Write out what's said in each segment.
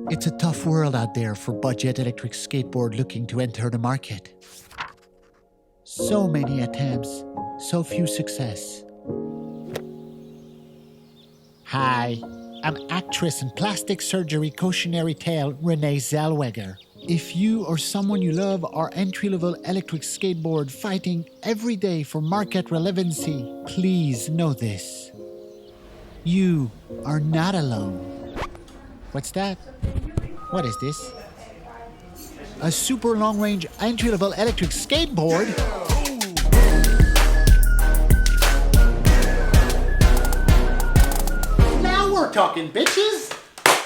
It's a tough world out there for budget electric skateboard looking to enter the market. So many attempts, so few success. Hi, I'm actress and plastic surgery cautionary tale Renee Zellweger. If you or someone you love are entry-level electric skateboard fighting every day for market relevancy, please know this. You are not alone. What's that? What is this? A super long-range entry-level electric skateboard? Now we're talking, bitches!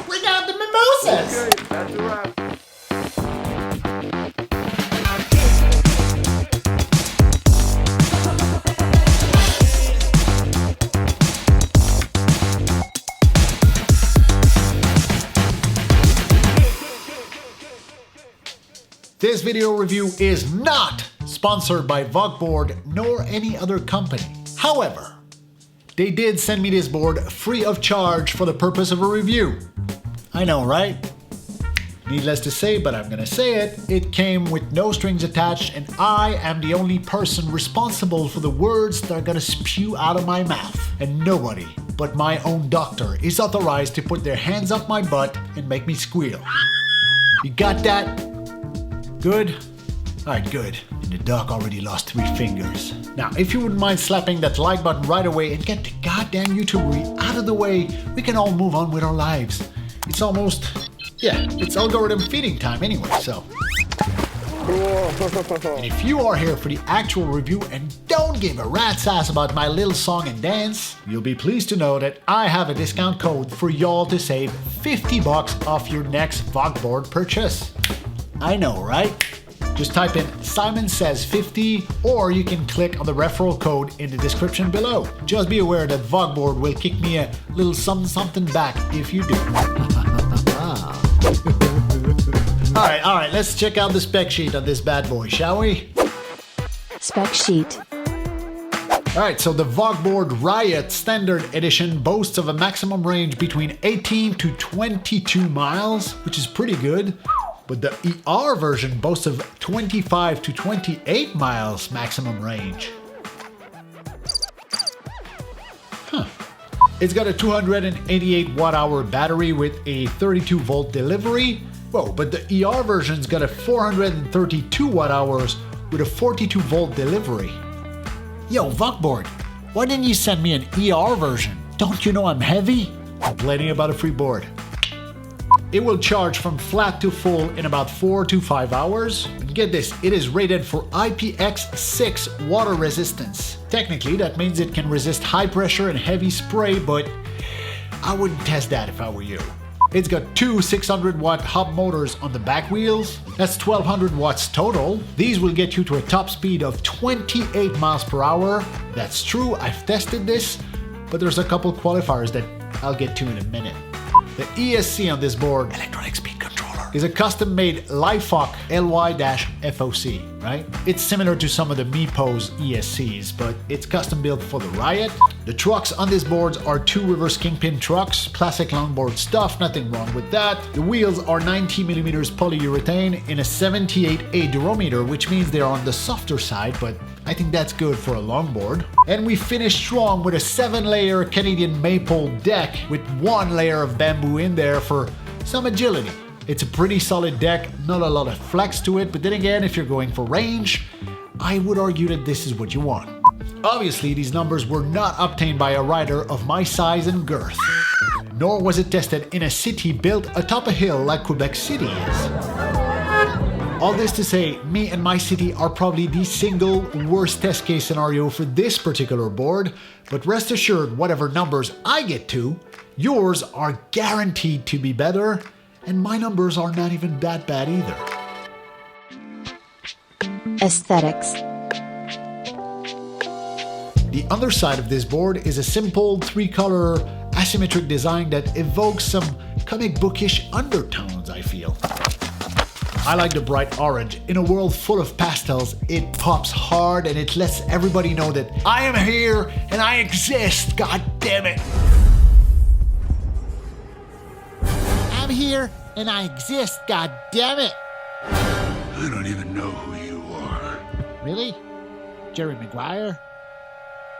Bring out the mimosas! Okay, that's a wrap. This video review is not sponsored by VokBoard nor any other company. However, they did send me this board free of charge for the purpose of a review. I know, right? Needless to say, but I'm gonna say it, it came with no strings attached and I am the only person responsible for the words that are gonna spew out of my mouth. And nobody but my own doctor is authorized to put their hands up my butt and make me squeal. You got that? Good? Alright, good. And the doc already lost 3 fingers. Now, if you wouldn't mind slapping that like button right away and get the goddamn YouTubery out of the way, we can all move on with our lives. It's almost, it's algorithm feeding time anyway, so. And if you are here for the actual review and don't give a rat's ass about my little song and dance, you'll be pleased to know that I have a discount code for y'all to save $50 off your next VokBoard purchase. I know, right? Just type in Simon Says 50 or you can click on the referral code in the description below. Just be aware that VokBoard will kick me a little something back if you do. Alright, let's check out the spec sheet on this bad boy, shall we? Spec Sheet. Alright, so the VokBoard Riot Standard Edition boasts of a maximum range between 18 to 22 miles, which is pretty good. But the ER version boasts of 25 to 28 miles maximum range. It's got a 288 watt-hour battery with a 32 volt delivery. Whoa, but the ER version's got a 432 watt-hours with a 42 volt delivery. Yo, VokBoard, why didn't you send me an ER version? Don't you know I'm heavy? Complaining about a free board. It will charge from flat to full in about 4 to 5 hours. And get this, it is rated for IPX6 water resistance. Technically, that means it can resist high pressure and heavy spray, but I wouldn't test that if I were you. It's got 2 600 watt hub motors on the back wheels. That's 1200 watts total. These will get you to a top speed of 28 miles per hour. That's true, I've tested this, but there's a couple qualifiers that I'll get to in a minute. The ESC on this board, electronic speed controller, is a custom-made LIFOC LY-FOC, right? It's similar to some of the Meepos ESCs, but it's custom built for the Riot. The trucks on these boards are 2 reverse kingpin trucks, classic longboard stuff, nothing wrong with that. The wheels are 90mm polyurethane in a 78A durometer, which means they're on the softer side, but I think that's good for a longboard. And we finish strong with a 7-layer Canadian maple deck with 1 layer of bamboo in there for some agility. It's a pretty solid deck, not a lot of flex to it, but then again, if you're going for range, I would argue that this is what you want. Obviously, these numbers were not obtained by a rider of my size and girth, nor was it tested in a city built atop a hill like Quebec City is. All this to say, me and my city are probably the single worst test case scenario for this particular board, but rest assured, whatever numbers I get to, yours are guaranteed to be better, and my numbers are not even that bad either. Aesthetics. The underside of this board is a simple 3-color asymmetric design that evokes some comic bookish undertones, I feel. I like the bright orange. In a world full of pastels, it pops hard and it lets everybody know that I am here and I exist, god damn it. I'm here And I exist, god damn it! I don't even know who you are. Really? Jerry Maguire?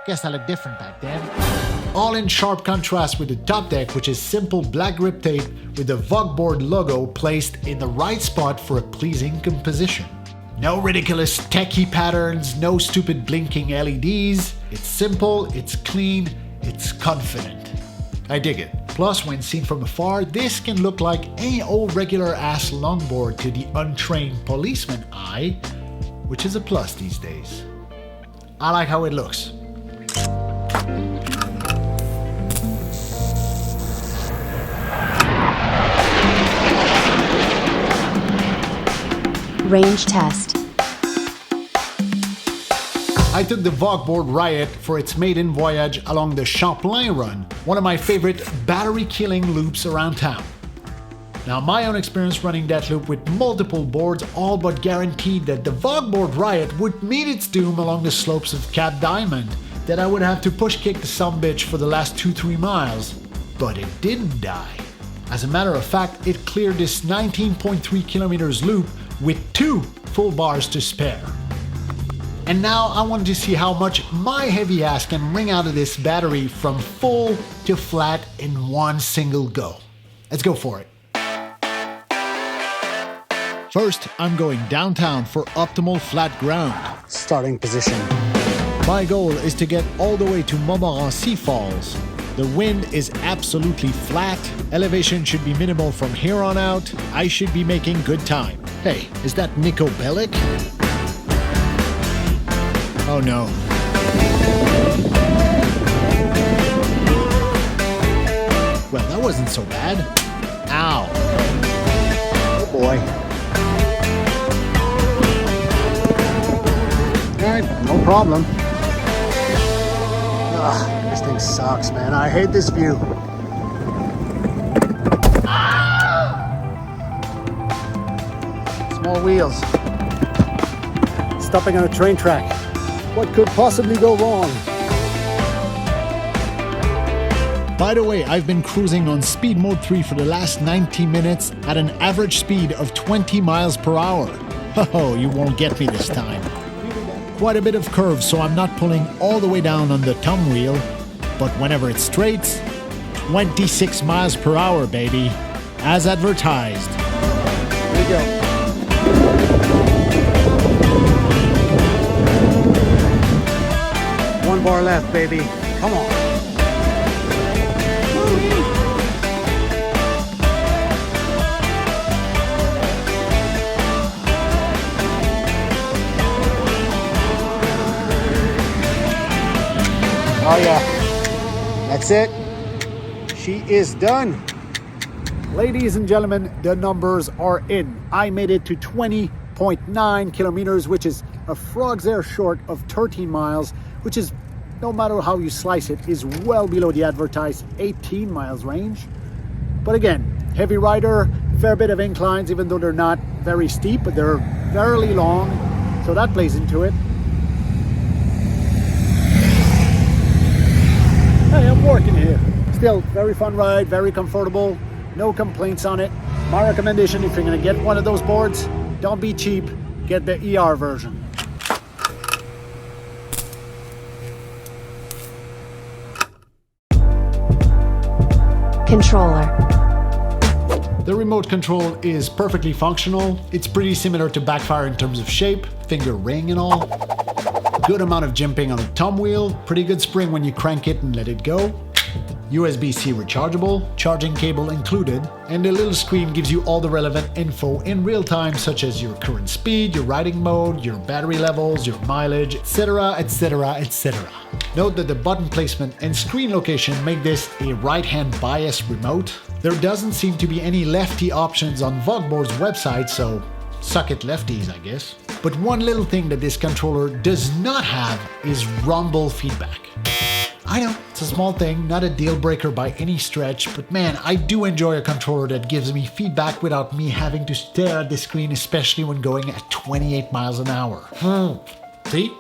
Guess I looked different back then. All in sharp contrast with the top deck, which is simple black grip tape with the VokBoard logo placed in the right spot for a pleasing composition. No ridiculous techie patterns, no stupid blinking LEDs. It's simple, it's clean, it's confident. I dig it. Plus, when seen from afar, this can look like any old regular ass longboard to the untrained policeman eye, which is a plus these days. I like how it looks. Range test. I took the VokBoard Riot for its maiden voyage along the Champlain Run, one of my favorite battery-killing loops around town. Now, my own experience running that loop with multiple boards all but guaranteed that the VokBoard Riot would meet its doom along the slopes of Cap Diamond, that I would have to push-kick the sumbitch for the last 2-3 miles. But it didn't die. As a matter of fact, it cleared this 19.3 kilometers loop with 2 full bars to spare. And now I wanted to see how much my heavy ass can wring out of this battery from full to flat in one single go. Let's go for it. First, I'm going downtown for optimal flat ground. Starting position. My goal is to get all the way to Montmorency Falls. The wind is absolutely flat, elevation should be minimal from here on out, I should be making good time. Hey, is that Nico Bellic? Oh no. Well, that wasn't so bad. Ow. Oh boy. Alright, no problem. Ugh, this thing sucks, man. I hate this view. Small wheels. Stopping on a train track. What could possibly go wrong? By the way, I've been cruising on speed mode 3 for the last 90 minutes at an average speed of 20 miles per hour. Oh, you won't get me this time. Quite a bit of curve, so I'm not pulling all the way down on the thumb wheel, but whenever it's straight, 26 miles per hour, baby, as advertised. Here we go. One bar left, baby. Come on. Oh yeah, that's it. She is done. Ladies and gentlemen, the numbers are in. I made it to 20.9 kilometers, which is a frog's air short of 13 miles, which is, no matter how you slice it, is well below the advertised 18 miles range. But again, heavy rider, fair bit of inclines, even though they're not very steep, but they're fairly long, so that plays into it. Hey, I'm working here. Still, very fun ride, very comfortable, no complaints on it. My recommendation, if you're gonna get one of those boards, don't be cheap, get the ER version. Controller. The remote control is perfectly functional. It's pretty similar to Backfire in terms of shape, finger ring and all. Good amount of jimping on the thumb wheel, pretty good spring when you crank it and let it go. USB-C rechargeable, charging cable included, and the little screen gives you all the relevant info in real time, such as your current speed, your riding mode, your battery levels, your mileage, etc, etc, etc. Note that the button placement and screen location make this a right-hand bias remote. There doesn't seem to be any lefty options on VokBoard's website, so suck it lefties, I guess. But one little thing that this controller does not have is rumble feedback. I know, it's a small thing, not a deal breaker by any stretch, but man, I do enjoy a controller that gives me feedback without me having to stare at the screen, especially when going at 28 miles an hour. See?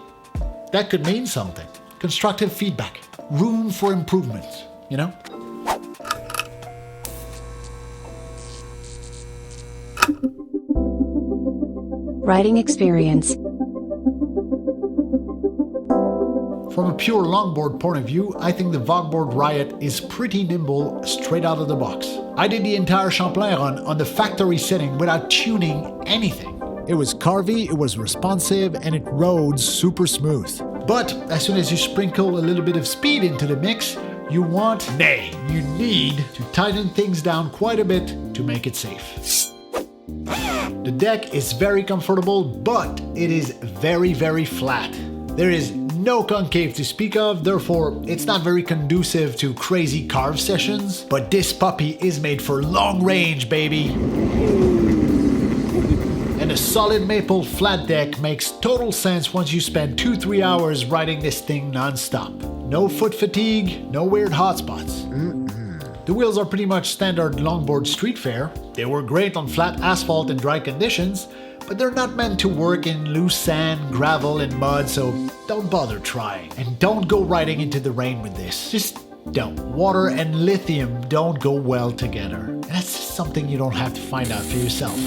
That could mean something. Constructive feedback. Room for improvement, you know? Riding experience. From a pure longboard point of view, I think the VokBoard Riot is pretty nimble straight out of the box. I did the entire Champlain run on the factory setting without tuning anything. It was carvy, it was responsive, and it rode super smooth. But as soon as you sprinkle a little bit of speed into the mix, you need to tighten things down quite a bit to make it safe. The deck is very comfortable, but it is very, very flat. There is no concave to speak of, therefore it's not very conducive to crazy carve sessions. But this puppy is made for long range, baby. And a solid maple flat deck makes total sense once you spend 2-3 hours riding this thing non-stop. No foot fatigue, no weird hotspots. The wheels are pretty much standard longboard street fare. They work great on flat asphalt and dry conditions, but they're not meant to work in loose sand, gravel, and mud, so don't bother trying. And don't go riding into the rain with this. Just don't. Water and lithium don't go well together. And that's just something you don't have to find out for yourself.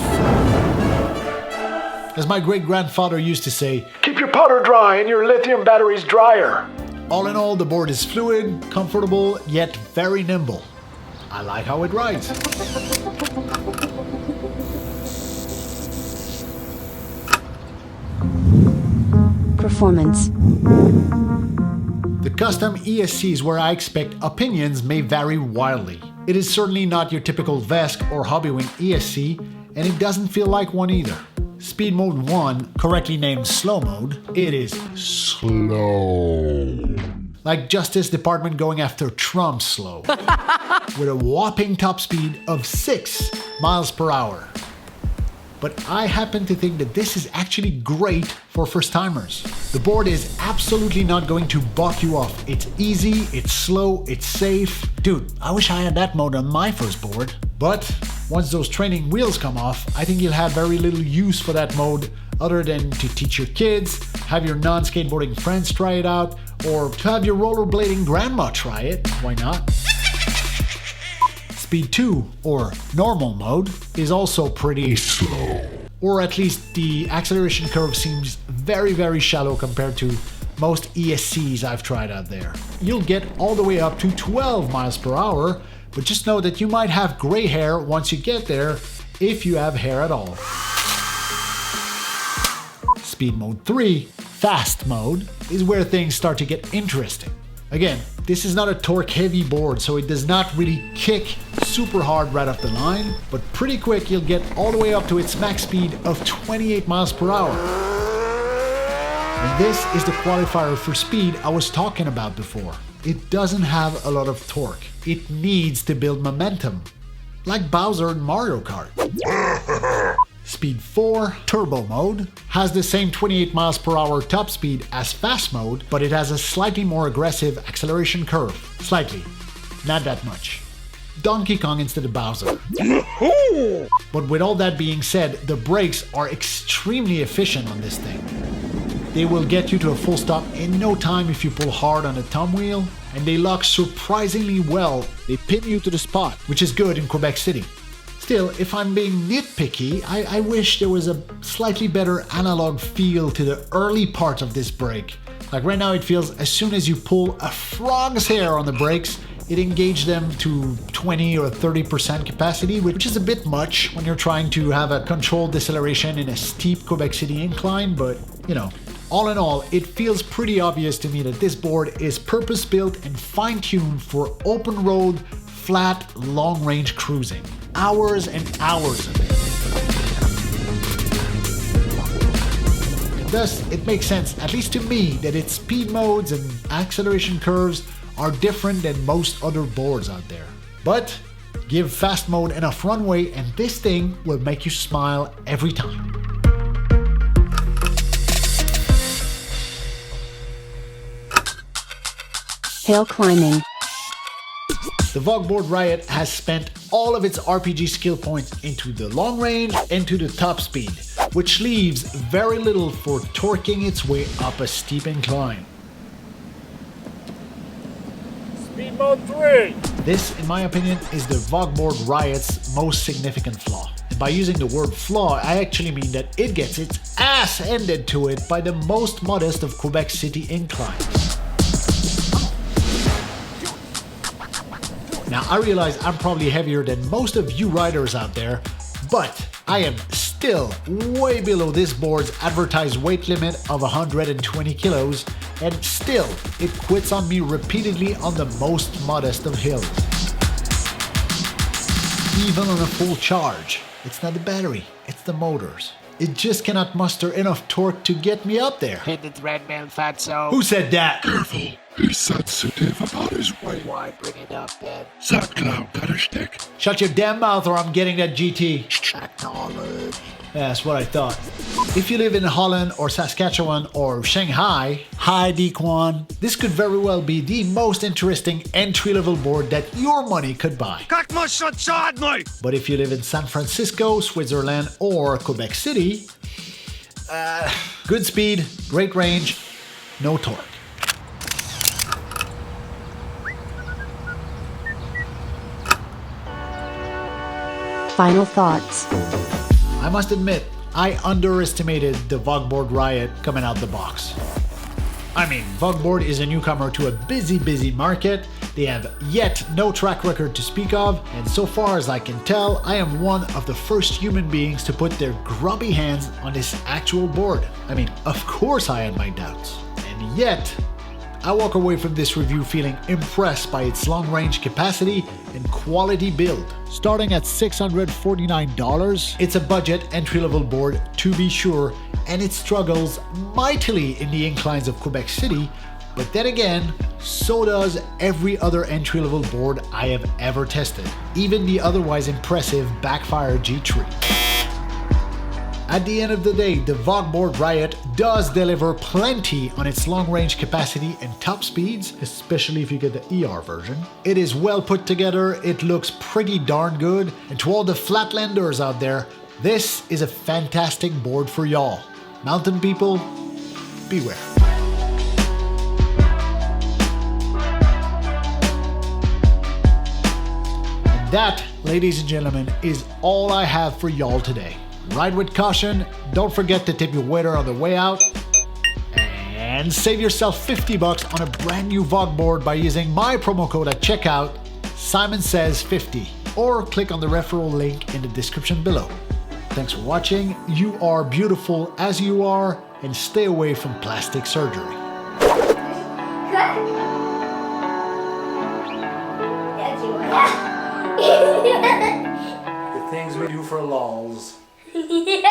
As my great-grandfather used to say, keep your powder dry and your lithium batteries drier. All in all, the board is fluid, comfortable, yet very nimble. I like how it rides. Performance. The custom ESCs where I expect opinions may vary wildly. It is certainly not your typical Vesk or Hobbywing ESC, and it doesn't feel like one either. Speed mode 1, correctly named slow mode, it is slow. Like Justice Department going after Trump slow. With a whopping top speed of 6 miles per hour. But I happen to think that this is actually great for first-timers. The board is absolutely not going to buck you off. It's easy, it's slow, it's safe. Dude, I wish I had that mode on my first board. But once those training wheels come off, I think you'll have very little use for that mode other than to teach your kids, have your non-skateboarding friends try it out, or to have your rollerblading grandma try it. Why not? Speed 2, or normal mode, is also pretty slow. Or at least the acceleration curve seems very, very shallow compared to most ESCs I've tried out there. You'll get all the way up to 12 miles per hour, but just know that you might have gray hair once you get there, if you have hair at all. Speed mode 3, fast mode, is where things start to get interesting. Again, this is not a torque-heavy board, so it does not really kick super hard right off the line, but pretty quick you'll get all the way up to its max speed of 28 miles per hour. And this is the qualifier for speed I was talking about before. It doesn't have a lot of torque. It needs to build momentum, like Bowser in Mario Kart. Speed 4, turbo mode, has the same 28 miles per hour top speed as fast mode, but it has a slightly more aggressive acceleration curve. Slightly, not that much. Donkey Kong instead of Bowser. But with all that being said, the brakes are extremely efficient on this thing. They will get you to a full stop in no time if you pull hard on the thumb wheel, and they lock surprisingly well. They pin you to the spot, which is good in Quebec City. Still, if I'm being nitpicky, I wish there was a slightly better analog feel to the early part of this brake. Like right now it feels as soon as you pull a frog's hair on the brakes, it engages them to 20 or 30% capacity, which is a bit much when you're trying to have a controlled deceleration in a steep Quebec City incline, but you know. All in all, it feels pretty obvious to me that this board is purpose-built and fine-tuned for open road, flat, long-range cruising. Hours and hours of it. And thus, it makes sense, at least to me, that its speed modes and acceleration curves are different than most other boards out there. But give fast mode enough runway and this thing will make you smile every time. Hill climbing. The VokBoard Riot has spent all of its RPG skill points into the long range and to the top speed, which leaves very little for torquing its way up a steep incline. Speed mode 3. This, in my opinion, is the VokBoard Riot's most significant flaw. And by using the word flaw, I actually mean that it gets its ass handed to it by the most modest of Quebec City inclines. Now I realize I'm probably heavier than most of you riders out there, but I am still way below this board's advertised weight limit of 120 kilos, and still it quits on me repeatedly on the most modest of hills. Even on a full charge. It's not the battery, it's the motors. It just cannot muster enough torque to get me up there. Hit the treadmill, fatso. Who said that? Careful, he's sensitive about his weight. Why bring it up, then? Soundcloud got a stick. Shut your damn mouth or I'm getting that GT. Acknowledge. Yeah, that's what I thought. If you live in Holland or Saskatchewan or Shanghai, hi Dequan, this could very well be the most interesting entry-level board that your money could buy. But if you live in San Francisco, Switzerland or Quebec City, good speed, great range, no torque. Final thoughts. I must admit, I underestimated the VokBoard Riot coming out the box. I mean, VokBoard is a newcomer to a busy market, they have yet no track record to speak of, and so far as I can tell, I am one of the first human beings to put their grubby hands on this actual board. I mean, of course I had my doubts. And yet, I walk away from this review feeling impressed by its long-range capacity and quality build. Starting at $649, it's a budget entry-level board to be sure, and it struggles mightily in the inclines of Quebec City, but then again, so does every other entry-level board I have ever tested, even the otherwise impressive Backfire G3. At the end of the day, the VokBoard Riot does deliver plenty on its long-range capacity and top speeds, especially if you get the ER version. It is well put together, it looks pretty darn good, and to all the flatlanders out there, this is a fantastic board for y'all. Mountain people, beware. And that, ladies and gentlemen, is all I have for y'all today. Ride with caution, don't forget to tip your waiter on the way out, and save yourself $50 on a brand new VokBoard by using my promo code at checkout, SimonSays50, or click on the referral link in the description below. Thanks for watching, you are beautiful as you are, and stay away from plastic surgery. The things we do for lols. Yeah.